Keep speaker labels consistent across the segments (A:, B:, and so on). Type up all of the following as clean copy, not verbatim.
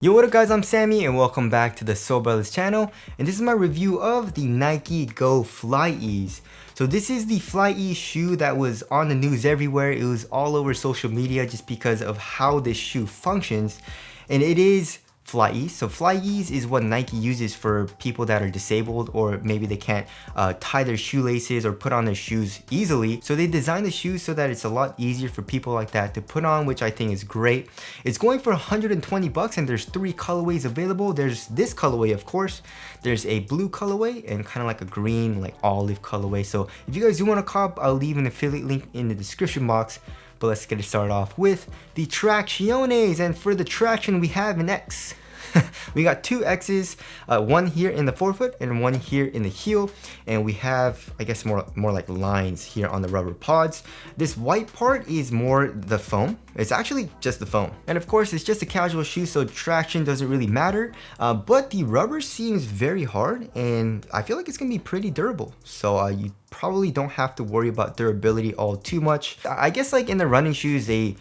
A: Yo, what up guys, I'm Sammy and welcome back to the Soul Brothers channel, and this is my review of the Nike Go Flyease. So this is the Flyease shoe that was on the news everywhere. It was all over social media just because of how this shoe functions, and it is Flyease. So Flyease is what Nike uses for people that are disabled or maybe they can't tie their shoelaces or put on their shoes easily. So they designed the shoes so that it's a lot easier for people like that to put on, which I think is great. It's going for 120 bucks and there's 3 colorways available. There's this colorway, of course. There's a blue colorway and kind of like a green, like olive colorway. So if you guys do want to cop, I'll leave an affiliate link in the description box. But let's get it started off with the Tracciones, and for the traction we have an X. We got 2 X's, one here in the forefoot and one here in the heel, and we have, I guess, more like lines here on the rubber pods. This white part is more the foam. It's actually just the foam, and of course it's just a casual shoe, so traction doesn't really matter, but the rubber seems very hard and I feel like it's gonna be pretty durable, so you probably don't have to worry about durability all too much. I guess like in the running shoes they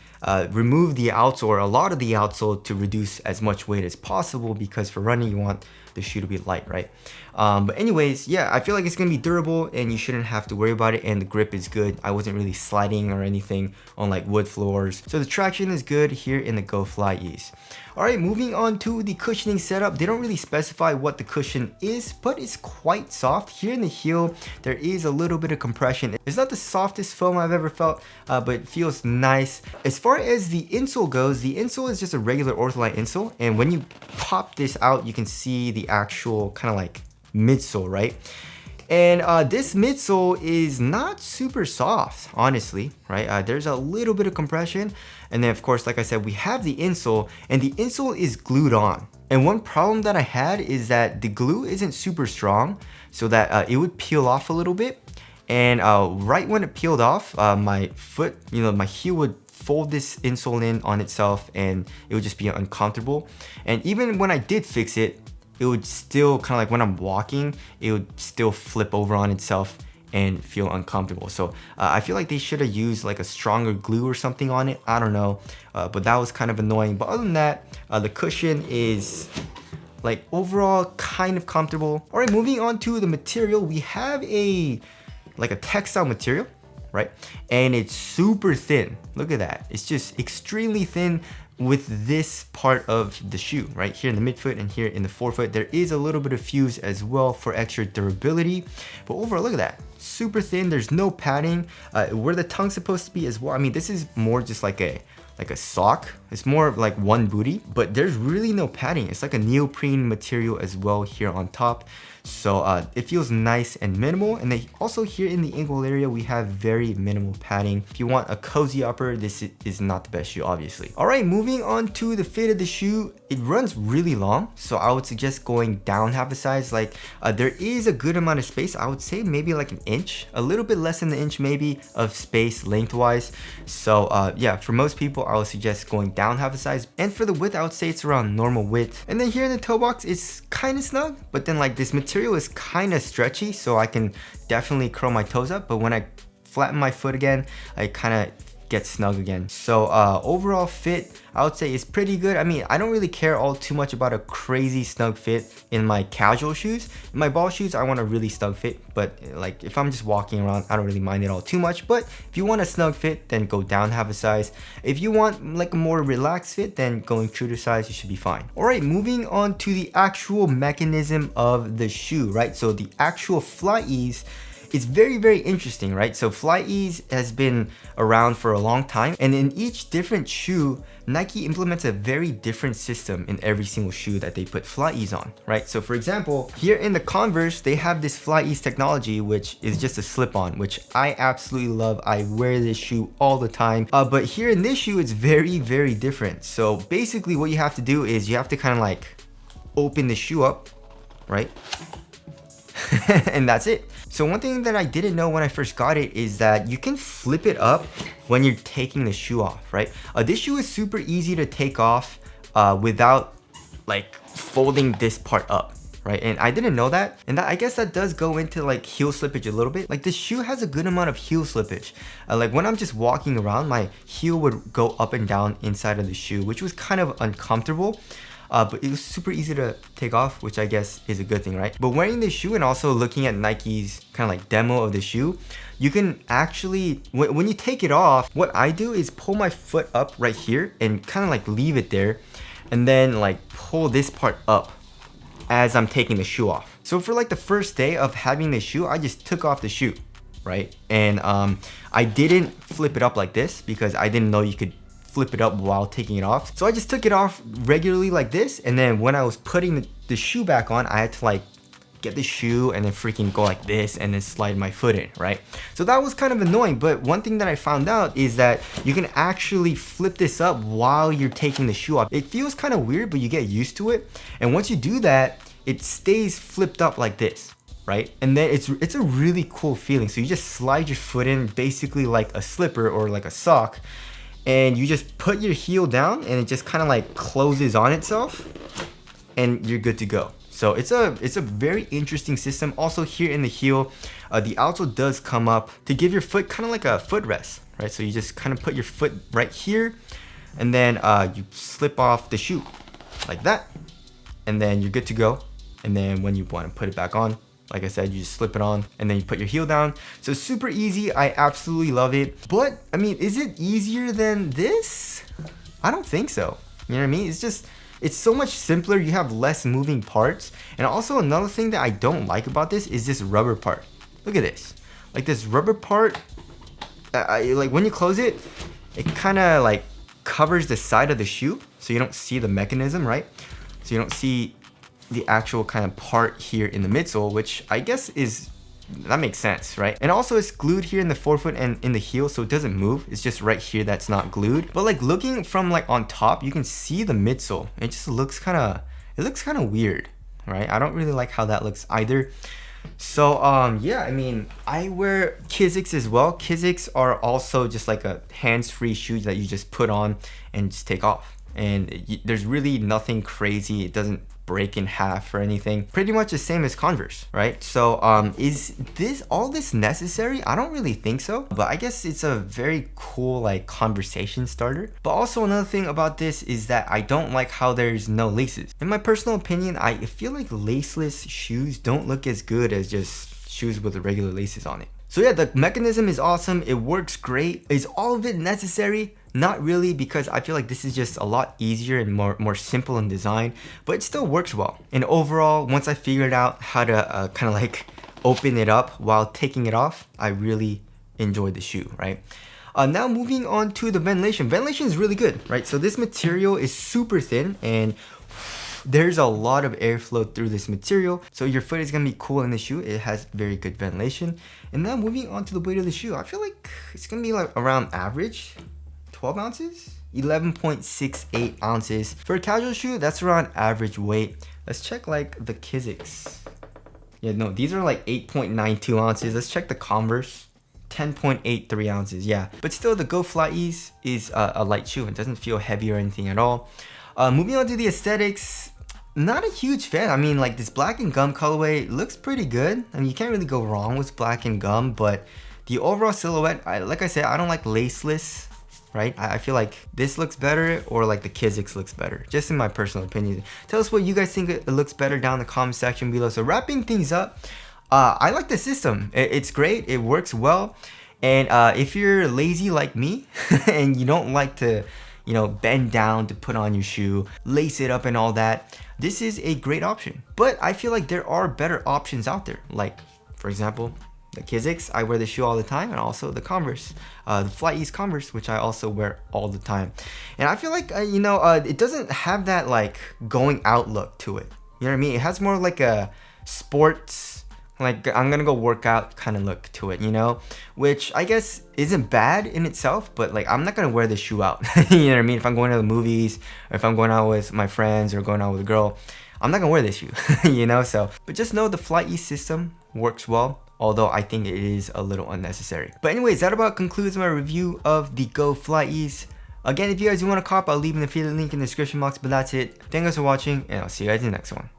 A: remove the outsole or a lot of the outsole to reduce as much weight as possible, because for running you want the shoe to be light, right? But anyways, yeah, I feel like it's gonna be durable and you shouldn't have to worry about it, and the grip is good. I wasn't really sliding or anything on like wood floors, so the traction is good here in the Go Flyease. Alright, moving on to the cushioning setup. They don't really specify what the cushion is, but it's quite soft. Here in the heel, there is a little bit of compression. It's not the softest foam I've ever felt, but it feels nice. As far as the insole goes, the insole is just a regular ortholine insole, and when you pop this out, you can see the actual kind of like midsole, right? And this midsole is not super soft, honestly, right? There's a little bit of compression. And then of course, like I said, we have the insole, and the insole is glued on. And one problem that I had is that the glue isn't super strong, so that it would peel off a little bit. And right when it peeled off, my foot, my heel would fold this insole in on itself and it would just be uncomfortable. And even when I did fix it, it would still kind of like when I'm walking, it would still flip over on itself and feel uncomfortable. So I feel like they should have used like a stronger glue or something on it. I don't know, but that was kind of annoying. But other than that, the cushion is like overall kind of comfortable. All right, moving on to the material, we have like a textile material, right? And it's super thin. Look at that. It's just extremely thin. With this part of the shoe, right here in the midfoot and here in the forefoot, there is a little bit of fuse as well for extra durability. But overall, look at that, super thin. There's no padding. Where the tongue's supposed to be as well. I mean, this is more just like a sock. It's more like one booty, but there's really no padding. It's like a neoprene material as well here on top. So it feels nice and minimal. And then also here in the ankle area, we have very minimal padding. If you want a cozy upper, this is not the best shoe, obviously. All right, moving on to the fit of the shoe. It runs really long, so I would suggest going down half a size. Like there is a good amount of space. I would say maybe like an inch, a little bit less than an inch maybe of space lengthwise. So yeah, for most people, I would suggest going down half a size. And for the width, I would say it's around normal width. And then here in the toe box, it's kind of snug, but then like this material is kind of stretchy, so I can definitely curl my toes up, but when I flatten my foot again, I kind of get snug again. So overall fit, I would say is pretty good. I mean, I don't really care all too much about a crazy snug fit in my casual shoes. In my ball shoes, I want a really snug fit, but like if I'm just walking around, I don't really mind it all too much. But if you want a snug fit, then go down half a size. If you want like a more relaxed fit, then going true to size, you should be fine. All right, moving on to the actual mechanism of the shoe, right? So the actual Flyease, it's very, very interesting, right? So Flyease has been around for a long time, and in each different shoe, Nike implements a very different system in every single shoe that they put Flyease on, right? So for example, here in the Converse, they have this Flyease technology, which is just a slip-on, which I absolutely love. I wear this shoe all the time. But here in this shoe, it's very, very different. So basically what you have to do is you have to kind of like open the shoe up, right? And that's it. So one thing that I didn't know when I first got it is that you can flip it up when you're taking the shoe off, right? This shoe is super easy to take off without like folding this part up, right? And I didn't know that, and I guess that does go into like heel slippage a little bit. Like this shoe has a good amount of heel slippage. Like when I'm just walking around, my heel would go up and down inside of the shoe, which was kind of uncomfortable. but it was super easy to take off, which I guess is a good thing, right? But wearing this shoe and also looking at Nike's kind of like demo of the shoe, you can actually, when you take it off, what I do is pull my foot up right here and kind of like leave it there, and then like pull this part up as I'm taking the shoe off. So for like the first day of having the shoe, I just took off the shoe, right? And I didn't flip it up like this because I didn't know you could flip it up while taking it off. So I just took it off regularly like this, and then when I was putting the shoe back on, I had to like get the shoe and then freaking go like this and then slide my foot in, right? So that was kind of annoying, but one thing that I found out is that you can actually flip this up while you're taking the shoe off. It feels kind of weird, but you get used to it. And once you do that, it stays flipped up like this, right? And then it's a really cool feeling. So you just slide your foot in basically like a slipper or like a sock, and you just put your heel down and it just kind of like closes on itself and you're good to go. So it's a very interesting system. Also here in the heel, the outsole does come up to give your foot kind of like a footrest, right? So you just kind of put your foot right here, and then you slip off the shoe like that, and then you're good to go. And then when you want to put it back on, like I said, you just slip it on and then you put your heel down. So super easy. I absolutely love it. But I mean, is it easier than this? I don't think so. You know what I mean? It's so much simpler. You have less moving parts. And also another thing that I don't like about this is this rubber part. Look at this. Like this rubber part, like when you close it, it kind of like covers the side of the shoe. So you don't see the mechanism, right? So you don't see the actual kind of part here in the midsole, which I guess that makes sense, right? And also it's glued here in the forefoot and in the heel, so it doesn't move. It's just right here that's not glued. But like looking from like on top, you can see the midsole. It just looks kind of weird, right? I don't really like how that looks either. So yeah, I mean, I wear Kizik's as well. Kizik's are also just like a hands-free shoe that you just put on and just take off. And there's really nothing crazy. It doesn't break in half or anything. Pretty much the same as Converse, right? So is all this necessary? I don't really think so, but I guess it's a very cool like conversation starter. But also another thing about this is that I don't like how there's no laces. In my personal opinion, I feel like laceless shoes don't look as good as just shoes with the regular laces on it. So yeah, the mechanism is awesome. It works great. Is all of it necessary? Not really, because I feel like this is just a lot easier and more simple in design, but it still works well. And overall, once I figured out how to kind of like open it up while taking it off, I really enjoyed the shoe, right? Now moving on to the ventilation. Ventilation is really good, right? So this material is super thin and there's a lot of airflow through this material, so your foot is gonna be cool in the shoe. It has very good ventilation. And now moving on to the weight of the shoe, I feel like it's gonna be like around average. 12 ounces? 11.68 ounces. For a casual shoe, that's around average weight. Let's check like the Kizik's. Yeah, no, these are like 8.92 ounces. Let's check the Converse. 10.83 ounces, yeah. But still, the Go Flyease is a light shoe. It doesn't feel heavy or anything at all. Moving on to the aesthetics, not a huge fan. I mean, like this black and gum colorway looks pretty good. I mean, you can't really go wrong with black and gum, but the overall silhouette, like I said, I don't like laceless, right? I feel like this looks better, or like the Kizik's looks better, just in my personal opinion. Tell us what you guys think it looks better down in the comment section below. So wrapping things up, I like the system. It's great. It works well. And if you're lazy like me and you don't like to, you know, bend down to put on your shoe, lace it up and all that, this is a great option. But I feel like there are better options out there. Like, for example, the Kizik's, I wear the shoe all the time, and also the Converse, the Flyease Converse, which I also wear all the time. And I feel like, you know, it doesn't have that like going out look to it. You know what I mean? It has more like a sports, like I'm gonna go work out kind of look to it, you know? Which I guess isn't bad in itself, but like I'm not gonna wear this shoe out. You know what I mean? If I'm going to the movies, or if I'm going out with my friends, or going out with a girl, I'm not gonna wear this shoe, you know? So, but just know the Flyease system works well, although I think it is a little unnecessary. But anyways, that about concludes my review of the Go Flyease. Again, if you guys do want to cop, I'll leave an affiliate link in the description box, but that's it. Thank you guys for watching, and I'll see you guys in the next one.